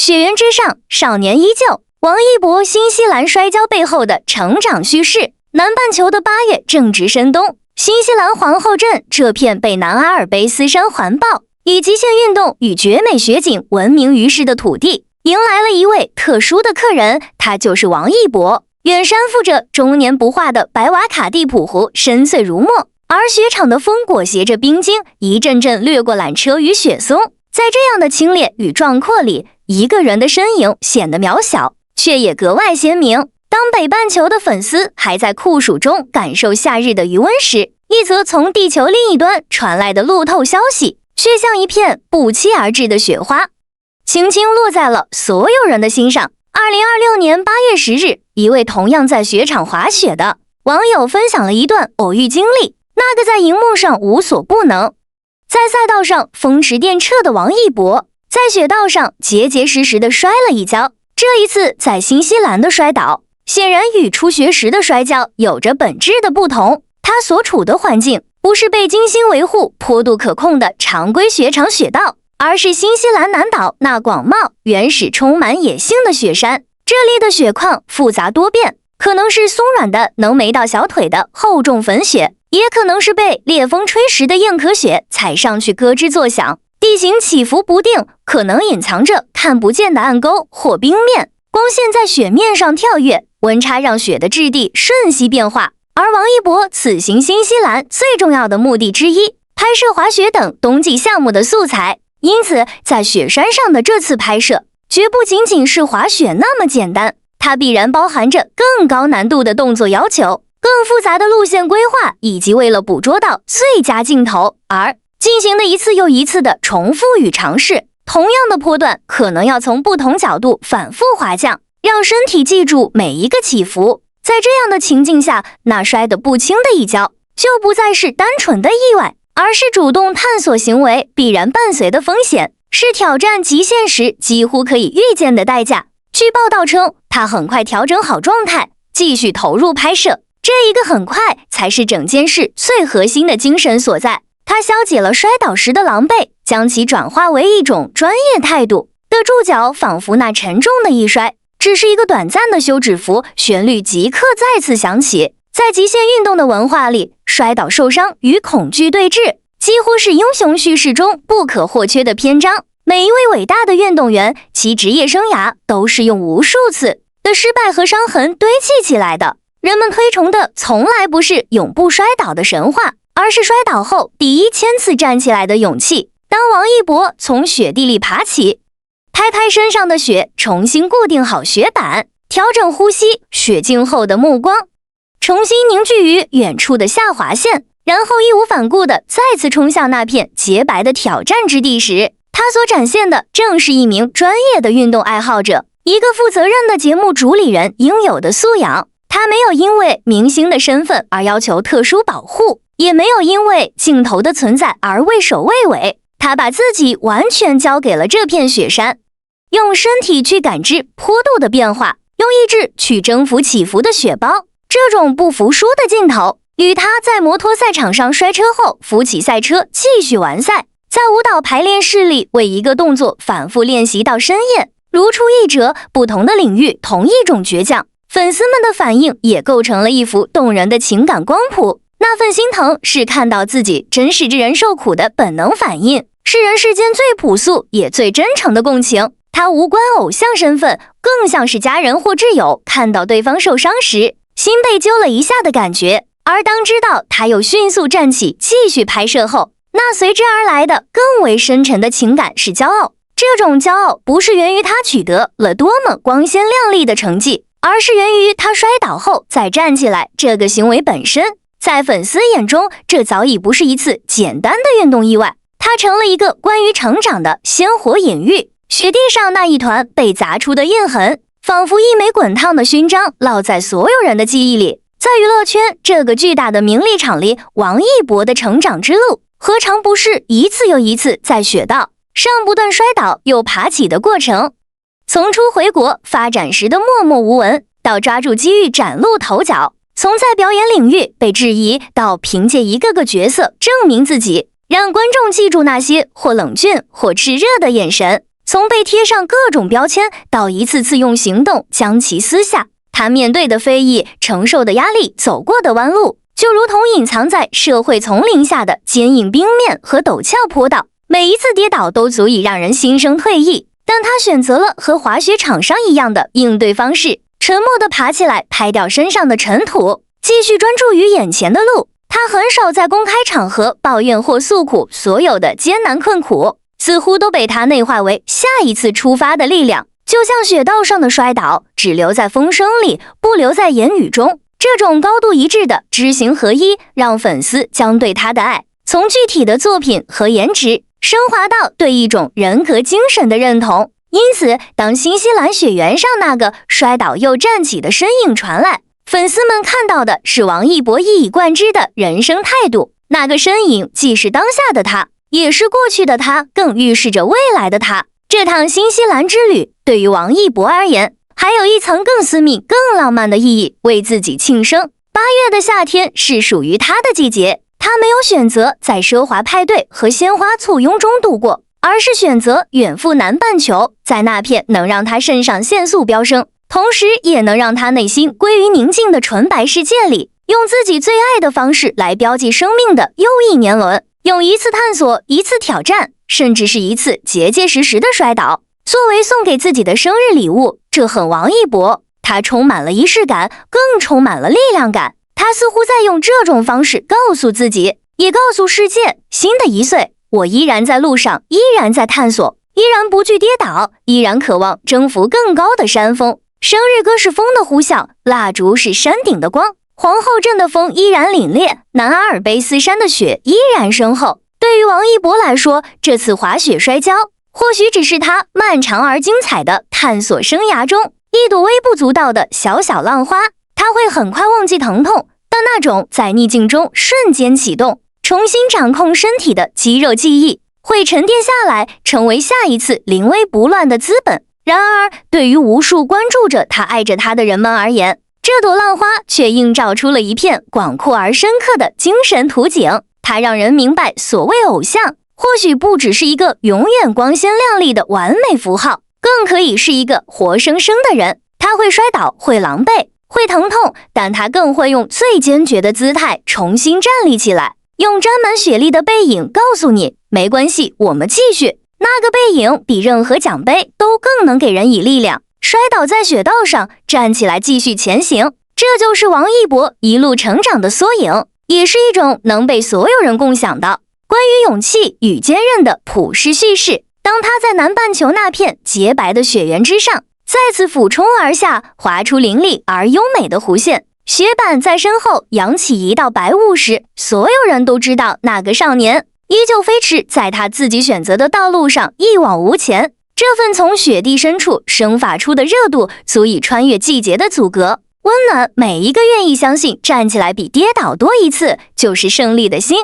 雪原之上，少年依旧。王一博新西兰摔跤背后的成长叙事。南半球的8月正值深冬，新西兰皇后镇这片被南阿尔卑斯山环抱，以极限运动与绝美雪景闻名于世的土地，迎来了一位特殊的客人，他就是王一博。远山附着终年不化的白瓦卡蒂普湖，深邃如墨，而雪场的风裹挟着冰晶，一阵阵掠过缆车与雪松。在这样的清冽与壮阔里，一个人的身影显得渺小，却也格外鲜明。当北半球的粉丝还在酷暑中感受夏日的余温时，一则从地球另一端传来的路透消息，却像一片不期而至的雪花，轻轻落在了所有人的心上。2026年8月10日，一位同样在雪场滑雪的网友分享了一段偶遇经历，那个在荧幕上无所不能，在赛道上风驰电掣的王一博，在雪道上结结实实地摔了一跤。这一次在新西兰的摔倒，显然与初学时的摔跤有着本质的不同。他所处的环境不是被精心维护、坡度可控的常规雪场雪道，而是新西兰南岛那广袤、原始、充满野性的雪山。这里的雪况复杂多变，可能是松软的能没到小腿的厚重粉雪，也可能是被烈风吹蚀的硬壳雪，踩上去咯吱作响。地形起伏不定，可能隐藏着看不见的暗沟或冰面，光线在雪面上跳跃，温差让雪的质地瞬息变化。而王一博此行新西兰最重要的目的之一，拍摄滑雪等冬季项目的素材，因此在雪山上的这次拍摄绝不仅仅是滑雪那么简单，它必然包含着更高难度的动作要求，更复杂的路线规划，以及为了捕捉到最佳镜头而进行的一次又一次的重复与尝试。同样的坡段可能要从不同角度反复滑降，让身体记住每一个起伏。在这样的情境下，那摔得不轻的一跤就不再是单纯的意外，而是主动探索行为必然伴随的风险，是挑战极限时几乎可以预见的代价。据报道称，他很快调整好状态，继续投入拍摄。这一个很快才是整件事最核心的精神所在。他消解了摔倒时的狼狈，将其转化为一种专业态度的注脚，仿佛那沉重的一摔只是一个短暂的休止符，旋律即刻再次响起。在极限运动的文化里，摔倒受伤与恐惧对峙几乎是英雄叙事中不可或缺的篇章。每一位伟大的运动员，其职业生涯都是用无数次的失败和伤痕堆砌起来的。人们推崇的从来不是永不摔倒的神话，而是摔倒后第1000次站起来的勇气。当王一博从雪地里爬起，拍拍身上的雪，重新固定好雪板，调整呼吸，雪静后的目光重新凝聚于远处的下滑线，然后义无反顾地再次冲向那片洁白的挑战之地时，他所展现的正是一名专业的运动爱好者，一个负责任的节目主理人应有的素养。他没有因为明星的身份而要求特殊保护，也没有因为镜头的存在而畏首畏尾。他把自己完全交给了这片雪山，用身体去感知坡度的变化，用意志去征服起伏的雪包。这种不服输的劲头，与他在摩托赛场上摔车后扶起赛车继续完赛，在舞蹈排练室里为一个动作反复练习到深夜，如出一辙。不同的领域，同一种倔强，粉丝们的反应也构成了一幅动人的情感光谱。那份心疼是看到自己真实之人受苦的本能反应，是人世间最朴素也最真诚的共情。它无关偶像身份，更像是家人或挚友看到对方受伤时心被揪了一下的感觉。而当知道他又迅速站起继续拍摄后，那随之而来的更为深沉的情感是骄傲。这种骄傲不是源于他取得了多么光鲜亮丽的成绩，而是源于他摔倒后再站起来这个行为本身。在粉丝眼中，这早已不是一次简单的运动意外，它成了一个关于成长的鲜活隐喻。雪地上那一团被砸出的印痕，仿佛一枚滚烫的勋章，烙在所有人的记忆里。在娱乐圈这个巨大的名利场里，王一博的成长之路，何尝不是一次又一次在雪道上不断摔倒又爬起的过程？从初回国发展时的默默无闻，到抓住机遇崭露头角，从在表演领域被质疑，到凭借一个个角色证明自己，让观众记住那些或冷峻或炽热的眼神，从被贴上各种标签到一次次用行动将其撕下，他面对的非议、承受的压力、走过的弯路，就如同隐藏在社会丛林下的坚硬冰面和陡峭坡道，每一次跌倒都足以让人心生退意。但他选择了和滑雪场上一样的应对方式，沉默地爬起来，拍掉身上的尘土，继续专注于眼前的路。他很少在公开场合抱怨或诉苦，所有的艰难困苦似乎都被他内化为下一次出发的力量，就像雪道上的摔倒，只留在风声里，不留在言语中。这种高度一致的知行合一，让粉丝将对他的爱从具体的作品和颜值升华到对一种人格精神的认同。因此，当新西兰雪原上那个摔倒又站起的身影传来，粉丝们看到的是王一博一以贯之的人生态度。那个身影既是当下的他，也是过去的他，更预示着未来的他。这趟新西兰之旅对于王一博而言，还有一层更私密、更浪漫的意义，为自己庆生。8月的夏天是属于他的季节，他没有选择在奢华派对和鲜花簇拥中度过，而是选择远赴南半球，在那片能让他肾上腺素飙升，同时也能让他内心归于宁静的纯白世界里，用自己最爱的方式来标记生命的又一年轮，用一次探索，一次挑战，甚至是一次结结实实的摔倒，作为送给自己的生日礼物。这很王一博，他充满了仪式感，更充满了力量感。他似乎在用这种方式告诉自己，也告诉世界，新的一岁，我依然在路上，依然在探索，依然不惧跌倒，依然渴望征服更高的山峰。生日歌是风的呼啸，蜡烛是山顶的光，皇后镇的风依然凛冽，南阿尔卑斯山的雪依然深厚。对于王一博来说，这次滑雪摔跤或许只是他漫长而精彩的探索生涯中一朵微不足道的小小浪花。他会很快忘记疼痛，但那种在逆境中瞬间启动，重新掌控身体的肌肉记忆，会沉淀下来，成为下一次临危不乱的资本。然而，对于无数关注着他、爱着他的人们而言，这朵浪花却映照出了一片广阔而深刻的精神图景。它让人明白，所谓偶像，或许不只是一个永远光鲜亮丽的完美符号，更可以是一个活生生的人。他会摔倒，会狼狈，会疼痛，但他更会用最坚决的姿态重新站立起来，用沾满雪粒的背影告诉你，没关系，我们继续。那个背影比任何奖杯都更能给人以力量，摔倒在雪道上，站起来继续前行。这就是王一博一路成长的缩影，也是一种能被所有人共享的关于勇气与坚韧的普世叙事。当他在南半球那片洁白的雪原之上再次俯冲而下，划出凌厉而优美的弧线，雪板在身后扬起一道白雾时，所有人都知道那个少年依旧飞驰在他自己选择的道路上，一往无前。这份从雪地深处生发出的热度，足以穿越季节的阻隔，温暖每一个愿意相信站起来比跌倒多一次就是胜利的心。